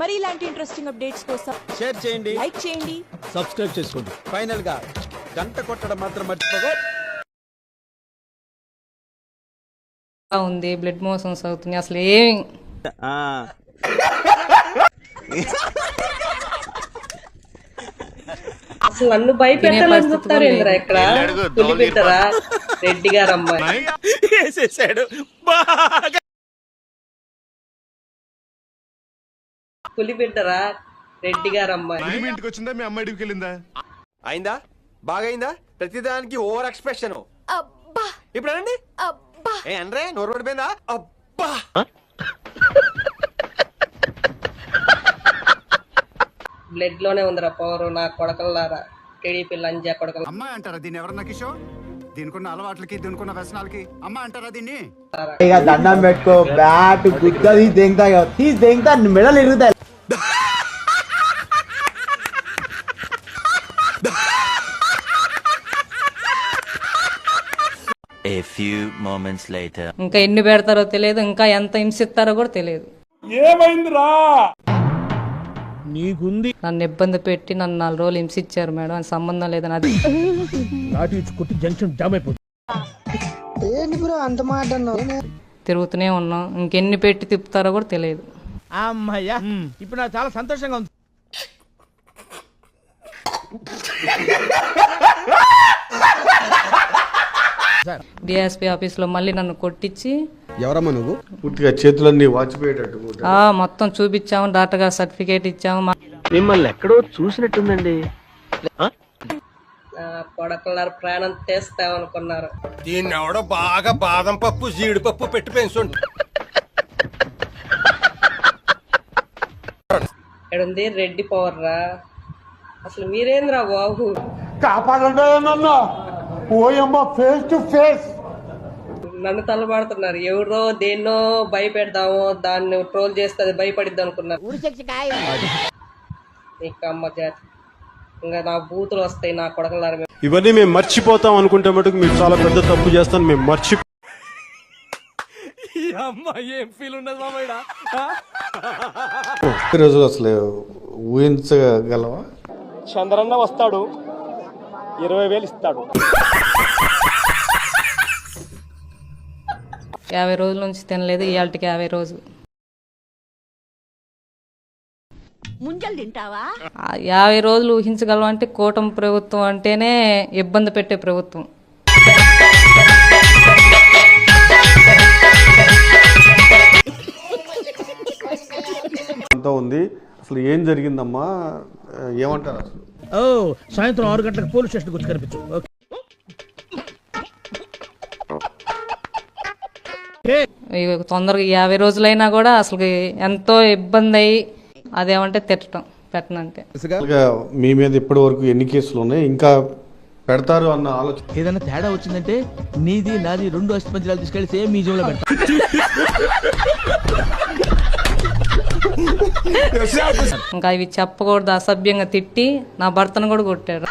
మరి ఇలాంటి interesting updates కోసం షేర్ చేయండి, లైక్ చేయండి, సబ్స్క్రైబ్ చేసుకోండి. ఫైనల్ గా గంట కొట్టడం మాత్రం మర్చిపోగా. ఉంది బ్లడ్ మోషన్స్ అవుతుంది అసలు ఏమి అసలు నన్ను భయపెట్టాలని చూస్తారు ఏంద్రా ఇక్కడ పులి బిడ్డరా రెడ్డి గారు అమ్మాయి వేసేసాడు బాగా. పులి బిడ్డరా రెడ్డి గారు అమ్మాయి ఇంటికి వచ్చిందా మీ అమ్మాయి ఇంటికి వెళ్ళిందా? అయిందా? బాగా అయిందా? ప్రతిదానికి ఓవర్ ఎక్స్ప్రెషన్. ఇప్పుడు అనండి. ఏ అనరే నోరు పడిపోయిందా? అబ్బా బ్లడ్ లోనే ఉందిరా పవర్ నా కొడకల్లారా టీడీపీ లంజా కొడకల అమ్మాయి అంటారా దీన్ని? ఎవరన్నా కిషోర్ దీనికున్న అలవాట్లకి దీనికున్న వ్యసనాలకి అమ్మాయి అంటారా దీన్ని? ఇక దండం పెట్టుకో, బ్యాట్ గుద్దది దెంగతా తీసి దెంగతా మెడలు ఇరుగుతాయి. A few moments later. ఇంకా ఎన్ని పెడతారో తెలియదు, ఇంకా ఎంత హింసిస్తారో కూడా తెలియదు. ఏమైందిరా నీకుంది? నన్ను ఇబ్బంది పెట్టి నన్ను 4 రోజులు హింసించారు మేడం, అని సంబంధం లేదని అది నాటి కొట్టి జంక్షన్ జామ్ అయిపోతుంది. తిరుగుతూనే ఉన్నాం, ఇంకెన్ని పెట్టి తిప్పుతారో కూడా తెలియదు. అమ్మయ్యా, ఇప్పుడు నాకు చాలా సంతోషంగా ఉంది. డిఎస్పీ ఆఫీస్ లో మళ్ళీ నన్ను కొట్టించి ఎవరమ్మా నువ్వు? పూర్తిగా చేతులన్నీ వాచిపోయేటట్టు మొత్తం చూపించాము, డాక్టర్ గారు సర్టిఫికేట్ ఇచ్చాము. మిమ్మల్ని ఎక్కడో చూసినట్టుందండి. కొడకల్లారా ప్రాణం తీస్తామనుకున్నారు. దీన్ని ఎవడో బాగా బాదం పప్పు జీడిపప్పు పెట్టి పెంచుంటు. ఇక్కడుంది రెడ్డి పవర్ రా. అసలు మీరేంద్రా బాబు, కాపాడండి నన్ను, ఓయమ్మ ఫేస్ టు ఫేస్. నన్ను తలబడుతున్నారు. ఎవరో దేన్నో భయపెడదాము, దాన్ని ట్రోల్ చేస్తే అది భయపడిద్ది అనుకున్నారు. నీకు అమ్మ జాతి, ఇంకా నా బూతులు వస్తాయి నా కొడకలారా. ఇవన్నీ మేము మర్చిపోతాం అనుకుంటే మటుకు మీరు చాలా పెద్ద తప్పు చేస్తాను. మేము ఏం ఫీల్ ఉన్నది మామయ్య? రోజు అసలు ఊహించగలవా? చంద్రన్న వస్తాడు, 20,000 ఇస్తాడు. 50 రోజుల నుంచి తినలేదు, ఇవాళకి 50 రోజులు. ముంజలు తింటావా? 50 రోజులు ఊహించగలం అంటే కూటమి ప్రభుత్వం అంటేనే ఇబ్బంది పెట్టే ప్రభుత్వం. అంతా ఉంది. అసలు ఏం జరిగిందమ్మా, ఏమంటారు అసలు? సాయంత్రం 6 గంటలకు పోలీస్ స్టేషన్ గుర్తు కనిపించు. తొందరగా 50 రోజులైనా కూడా అసలు ఎంతో ఇబ్బంది అయ్యి అదేమంటే తిట్టడం పెట్టనంటే. మీ మీద ఇప్పటి వరకు ఎన్ని కేసులు ఉన్నాయి, ఇంకా పెడతారు అన్న ఆలోచన? ఏదైనా తేడా వచ్చిందంటే నీది నాది 2 అస్థిపంజరాలు తీసుకెళ్లి సేమ్ మ్యూజియంలో పెడతా. ఇంకా ఇవి చెప్పకూడదు, అసభ్యంగా తిట్టి నా భర్తను కూడా కొట్టారు.